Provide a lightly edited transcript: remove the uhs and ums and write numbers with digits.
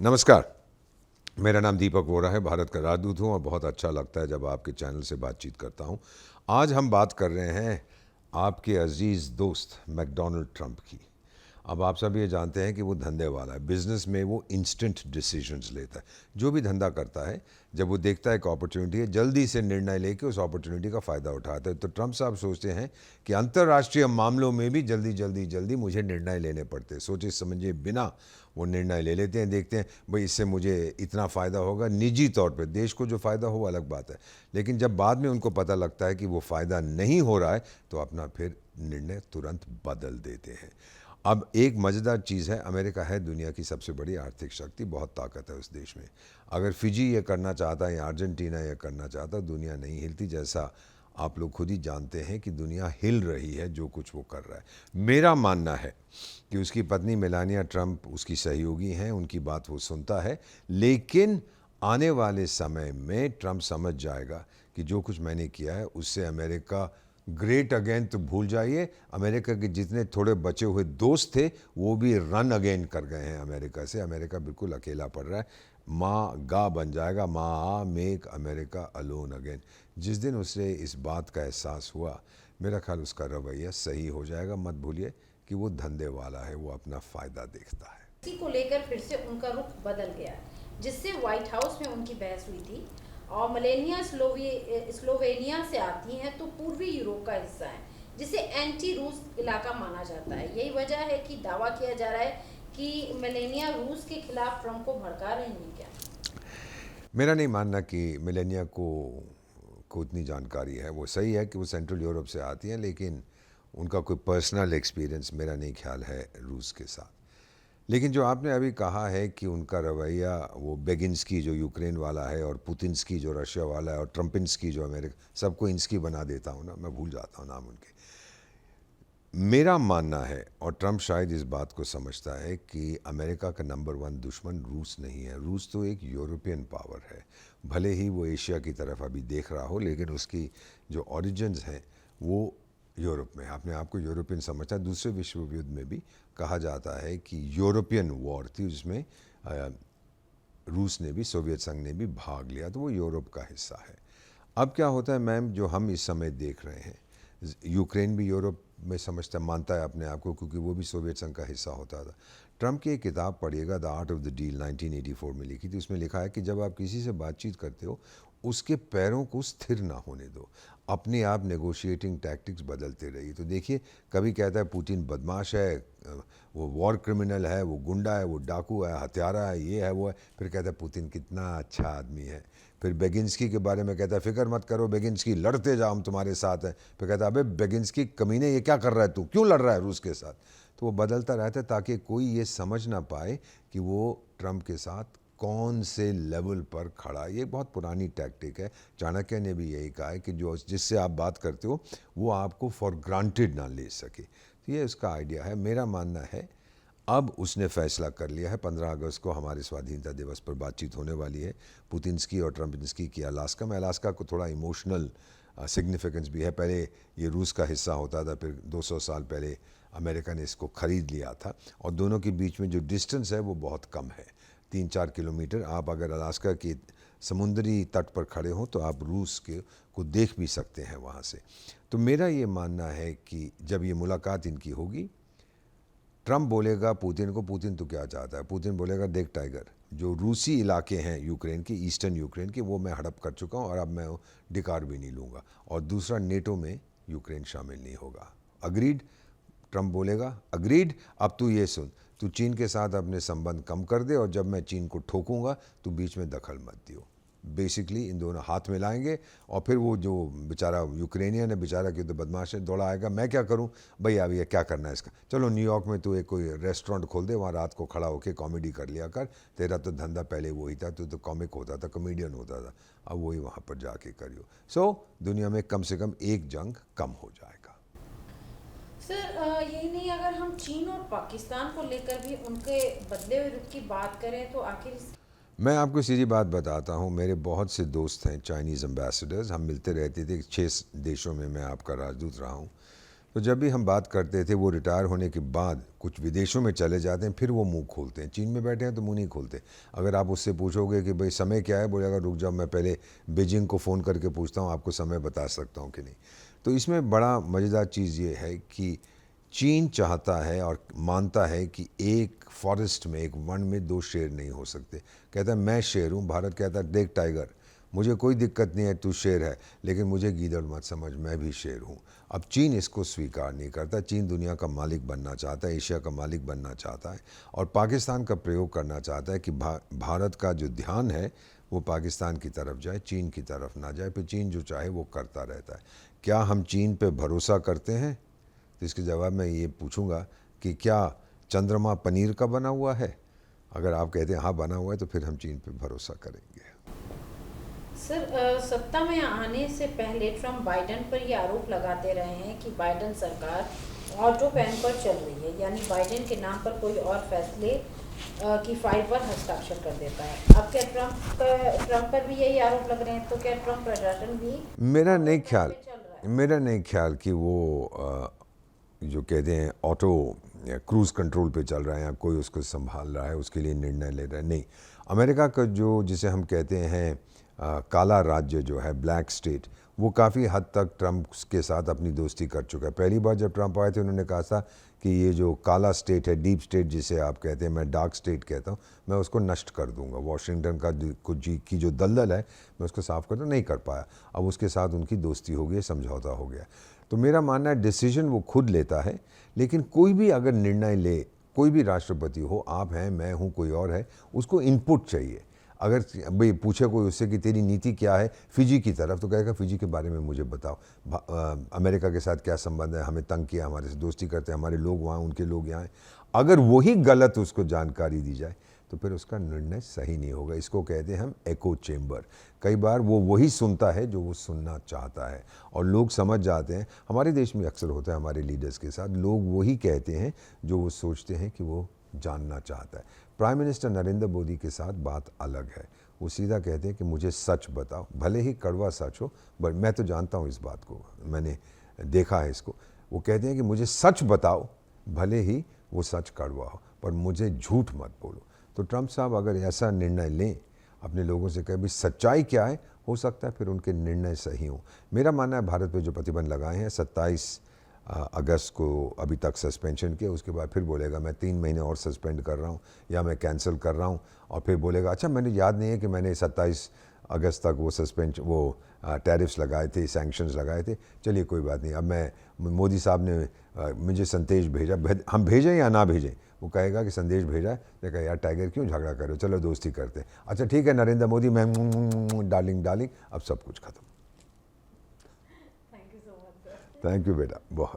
नमस्कार। मेरा नाम दीपक वोरा है, भारत का राजदूत हूँ और बहुत अच्छा लगता है जब आपके चैनल से बातचीत करता हूँ। आज हम बात कर रहे हैं आपके अजीज़ दोस्त मैकडोनल्ड ट्रंप की। अब आप सब ये जानते हैं कि वो धंधे वाला है, बिजनेस में वो इंस्टेंट डिसीजंस लेता है। जो भी धंधा करता है, जब वो देखता है एक अपॉर्चुनिटी है, जल्दी से निर्णय लेके उस अपॉर्चुनिटी का फ़ायदा उठाता है। तो ट्रंप साहब सोचते हैं कि अंतर्राष्ट्रीय मामलों में भी जल्दी मुझे निर्णय लेने पड़ते हैं। सोचे समझे बिना वो निर्णय ले लेते हैं, देखते हैं भाई इससे मुझे इतना फ़ायदा होगा। निजी तौर पे देश को जो फ़ायदा हो वो अलग बात है, लेकिन जब बाद में उनको पता लगता है कि वो फ़ायदा नहीं हो रहा है तो अपना फिर निर्णय तुरंत बदल देते हैं। अब एक मज़ेदार चीज़ है, अमेरिका है दुनिया की सबसे बड़ी आर्थिक शक्ति, बहुत ताकत है उस देश में। अगर फिजी ये करना चाहता है या अर्जेंटीना ये करना चाहता है, दुनिया नहीं हिलती। जैसा आप लोग खुद ही जानते हैं कि दुनिया हिल रही है जो कुछ वो कर रहा है। मेरा मानना है कि उसकी पत्नी मेलानिया ट्रंप उसकी सहयोगी हैं, उनकी बात वो सुनता है, लेकिन आने वाले समय में ट्रंप समझ जाएगा कि जो कुछ मैंने किया है उससे अमेरिका ग्रेट अगेन तो भूल जाइए। अमेरिका के जितने थोड़े बचे हुए दोस्त थे वो भी रन अगेन कर गए हैं अमेरिका से। अमेरिका बिल्कुल अकेला पड़ रहा है, माँ गा बन जाएगा, माँ मेक अमेरिका अलोन अगेन। जिस दिन उसे इस बात का एहसास हुआ, मेरा ख्याल उसका रवैया सही हो जाएगा। मत भूलिए कि वो धंधे वाला है, वो अपना फ़ायदा देखता है। इसी को लेकर फिर से उनका रुख बदल गया, जिससे व्हाइट हाउस में उनकी बहस हुई थी। और मलेनिया स्लोवेनिया से आती हैं, तो पूर्वी यूरोप का हिस्सा है, जिसे एंटी रूस इलाका माना जाता है। यही वजह है कि दावा किया जा रहा है कि मेलेनिया रूस के खिलाफ ट्रंप को भड़का रही हैं क्या? मेरा नहीं मानना कि मिलेनिया को इतनी जानकारी है। वो सही है कि वो सेंट्रल यूरोप से आती हैं, लेकिन उनका कोई पर्सनल एक्सपीरियंस मेरा नहीं ख्याल है रूस के साथ। लेकिन जो आपने अभी कहा है कि उनका रवैया, वो बेगिंस्की जो यूक्रेन वाला है और पुतिन्स्की जो रशिया वाला है और ट्रम्पिन्स्की जो अमेरिका, सबको इंस्की बना देता हूँ ना, मैं भूल जाता हूँ नाम उनके। मेरा मानना है, और ट्रंप शायद इस बात को समझता है, कि अमेरिका का नंबर वन दुश्मन रूस नहीं है। रूस तो एक यूरोपियन पावर है। भले ही वो एशिया की तरफ अभी देख रहा हो, लेकिन उसकी जो ओरिजिन्स हैं वो यूरोप में है। अपने आप को यूरोपियन समझता है। दूसरे विश्व युद्ध में भी कहा जाता है कि यूरोपियन वॉर थी, जिसमें रूस ने भी, सोवियत संघ ने भी भाग लिया, तो वो यूरोप का हिस्सा है। अब क्या होता है मैम, जो हम इस समय देख रहे हैं, यूक्रेन भी यूरोप में समझता मानता है अपने आप को, क्योंकि वो भी सोवियत संघ का हिस्सा होता था। ट्रंप की एक किताब पढ़िएगा, the art of the deal, 1984 में लिखी थी। उसमें लिखा है कि जब आप किसी से बातचीत करते हो, उसके पैरों को स्थिर ना होने दो, अपने आप नेगोशिएटिंग टैक्टिक्स बदलते रहिए। तो देखिए, कभी कहता है पुतिन बदमाश है, वो वॉर क्रिमिनल है, वो गुंडा है, वो डाकू है, हत्यारा है, ये है वो है। फिर कहता है पुतिन कितना अच्छा आदमी है। फिर बेगिंस्की के बारे में कहता है, फिक्र मत करो बेगिंस्की, लड़ते जाओ, हम तुम्हारे साथ हैं। फिर कहता है, अबे बेगिंस्की कमीने, ये क्या कर रहा है तू, क्यों लड़ रहा है रूस के साथ? तो वो बदलता रहता है ताकि कोई ये समझ ना पाए कि वो ट्रंप के साथ कौन से लेवल पर खड़ा है। ये बहुत पुरानी टैक्टिक है। चाणक्य ने भी यही कहा है कि जो जिससे आप बात करते हो वो आपको फॉर ग्रांटेड ना ले सके। तो ये उसका आइडिया है। मेरा मानना है अब उसने फैसला कर लिया है, 15 अगस्त को हमारे स्वाधीनता दिवस पर बातचीत होने वाली है पुतिन्स्की और ट्रम्पिन्स्की की अलास्का में। अलास्का को थोड़ा इमोशनल सिग्निफिकेंस भी है। पहले ये रूस का हिस्सा होता था, फिर 200 साल पहले अमेरिका ने इसको ख़रीद लिया था, और दोनों के बीच में जो डिस्टेंस है वो बहुत कम है, 3-4 किलोमीटर। आप अगर अलास्का की समुद्री तट पर खड़े हों तो आप रूस के को देख भी सकते हैं वहाँ से। तो मेरा ये मानना है कि जब ये मुलाकात इनकी होगी, ट्रंप बोलेगा पुतिन को, पुतिन तो क्या चाहता है, पुतिन बोलेगा देख टाइगर, जो रूसी इलाके हैं यूक्रेन के, ईस्टर्न यूक्रेन के, वो मैं हड़प कर चुका हूँ और अब मैं डिकार भी नहीं लूँगा। और दूसरा, नेटो में यूक्रेन शामिल नहीं होगा। अग्रीड? ट्रंप बोलेगा अग्रीड। अब तू ये सुन, तू चीन के साथ अपने संबंध कम कर दे, और जब मैं चीन को ठोकूंगा तू बीच में दखल मत दियो। बेसिकली इन दोनों हाथ मिलाएंगे, और फिर वो जो बेचारा यूक्रेनियन है, बेचारा कि तो बदमाश है, दौड़ा आएगा, मैं क्या करूं भाई, अब ये क्या करना है इसका, चलो न्यूयॉर्क में तू एक कोई रेस्टोरेंट खोल दे, वहाँ रात को खड़ा होकर कॉमेडी कर लिया कर, तेरा तो धंधा पहले वही था, तू तो कॉमिक होता था, कॉमेडियन होता था, अब वही वहाँ पर जाके करियो। सो दुनिया में कम से कम एक जंग कम हो जाएगा। सर, यही नहीं, अगर हम चीन और पाकिस्तान को लेकर भी उनके बदले हुए रुख की बात करें, तो आखिर मैं आपको सीधी बात बताता हूँ, मेरे बहुत से दोस्त हैं चाइनीज़ एम्बेसडर्स, हम मिलते रहते थे। 6 देशों में मैं आपका राजदूत रहा हूँ। तो जब भी हम बात करते थे वो रिटायर होने के बाद कुछ विदेशों में चले जाते हैं, फिर वो मुंह खोलते हैं। चीन में बैठे हैं तो मुंह नहीं खोलते। अगर आप उससे पूछोगे कि भाई समय क्या है, बोलेगा रुक जाओ मैं पहले बीजिंग को फ़ोन करके पूछता हूँ आपको समय बता सकता हूँ कि नहीं। तो इसमें बड़ा मज़ेदार चीज़ ये है कि चीन चाहता है और मानता है कि एक फॉरेस्ट में, एक वन में दो शेर नहीं हो सकते। कहता है मैं शेर हूँ, भारत कहता है देख टाइगर, मुझे कोई दिक्कत नहीं है तू शेर है, लेकिन मुझे गीदड़ मत समझ, मैं भी शेर हूँ। अब चीन इसको स्वीकार नहीं करता। चीन दुनिया का मालिक बनना चाहता है, एशिया का मालिक बनना चाहता है और पाकिस्तान का प्रयोग करना चाहता है कि भारत का जो ध्यान है वो पाकिस्तान की तरफ जाए, चीन की तरफ ना जाए। फिर चीन जो चाहे वो करता रहता है। क्या हम चीन पे भरोसा करते हैं? तो इसके जवाब में ये पूछूंगा कि क्या चंद्रमा पनीर का बना हुआ है? अगर आप कहते हैं हाँ बना हुआ है, तो फिर हम चीन पे भरोसा करेंगे। सर, सत्ता में आने से पहले ट्रम्प बाइडेन पर ये आरोप लगाते रहे हैं कि बाइडेन सरकार ऑटो पेन पर चल रही है, यानी बाइडेन के नाम पर कोई और फैसले की फाइल पर हस्ताक्षर कर देता है। अब क्या ट्रम्प पर भी यही आरोप लग रहे हैं? तो क्या ट्रम्प प्रशासन भी मेरा नहीं ऑटो पेन ख्याल पे चल रहा है? मेरा नहीं ख्याल कि वो जो कहते हैं ऑटो क्रूज़ कंट्रोल पे चल रहा है या कोई उसको संभाल रहा है, उसके लिए निर्णय ले रहा है। नहीं, अमेरिका का जो जिसे हम कहते हैं काला राज्य जो है, ब्लैक स्टेट, वो काफ़ी हद तक ट्रम्प के साथ अपनी दोस्ती कर चुका है। पहली बार जब ट्रम्प आए थे उन्होंने कहा था कि ये जो काला स्टेट है, डीप स्टेट जिसे आप कहते हैं, मैं डार्क स्टेट कहता हूँ, मैं उसको नष्ट कर दूंगा। वॉशिंगटन का की जो दलदल है मैं उसको साफ कर दूँ, नहीं कर पाया। अब उसके साथ उनकी दोस्ती हो गई, समझौता हो गया। तो मेरा मानना है डिसीजन वो खुद लेता है, लेकिन कोई भी अगर निर्णय ले, कोई भी राष्ट्रपति हो, आप हैं, मैं हूँ, कोई और है, उसको इनपुट चाहिए। अगर भाई पूछे कोई उससे कि तेरी नीति क्या है फिजी की तरफ, तो कहेगा फिजी के बारे में मुझे बताओ, अमेरिका के साथ क्या संबंध है, हमें तंग किया, हमारे से दोस्ती करते हैं, हमारे लोग वहाँ, उनके लोग यहाँ हैं। अगर वही गलत उसको जानकारी दी जाए तो फिर उसका निर्णय सही नहीं होगा। इसको कहते हैं हम एको चेम्बर। कई बार वो वही सुनता है जो वो सुनना चाहता है और लोग समझ जाते हैं। हमारे देश में अक्सर होता है हमारे लीडर्स के साथ, लोग वही कहते हैं जो वो सोचते हैं कि वो जानना चाहता है। प्राइम मिनिस्टर नरेंद्र मोदी के साथ बात अलग है। वो सीधा कहते हैं कि मुझे सच बताओ, भले ही कड़वा सच हो, बट मैं तो जानता हूँ इस बात को, मैंने देखा है इसको। वो कहते हैं कि मुझे सच बताओ, भले ही वो सच कड़वा हो, पर मुझे झूठ मत बोलो। तो ट्रम्प साहब अगर ऐसा निर्णय लें, अपने लोगों से कहें भी सच्चाई क्या है, हो सकता है फिर उनके निर्णय सही हों। मेरा मानना है भारत पे जो प्रतिबंध लगाए हैं 27 अगस्त को अभी तक सस्पेंशन किया, उसके बाद फिर बोलेगा मैं 3 महीने और सस्पेंड कर रहा हूँ या मैं कैंसिल कर रहा हूँ, और फिर बोलेगा अच्छा मैंने याद नहीं है कि मैंने 27 अगस्त तक वो टैरिफ्स लगाए थे, सैंक्शंस लगाए थे। चलिए कोई बात नहीं, अब मैं मोदी साहब ने मुझे संदेश भेजा, हम भेजें या ना भेजें, वो कहेगा कि संदेश भेजा है। मैं कहा यार टाइगर क्यों झगड़ा कर रहे हो, चलो दोस्ती करते हैं। अच्छा ठीक है नरेंद्र मोदी, मैं डार्लिंग, अब सब कुछ खत्म। Thank you so much sir. Thank you बेटा, बहुत।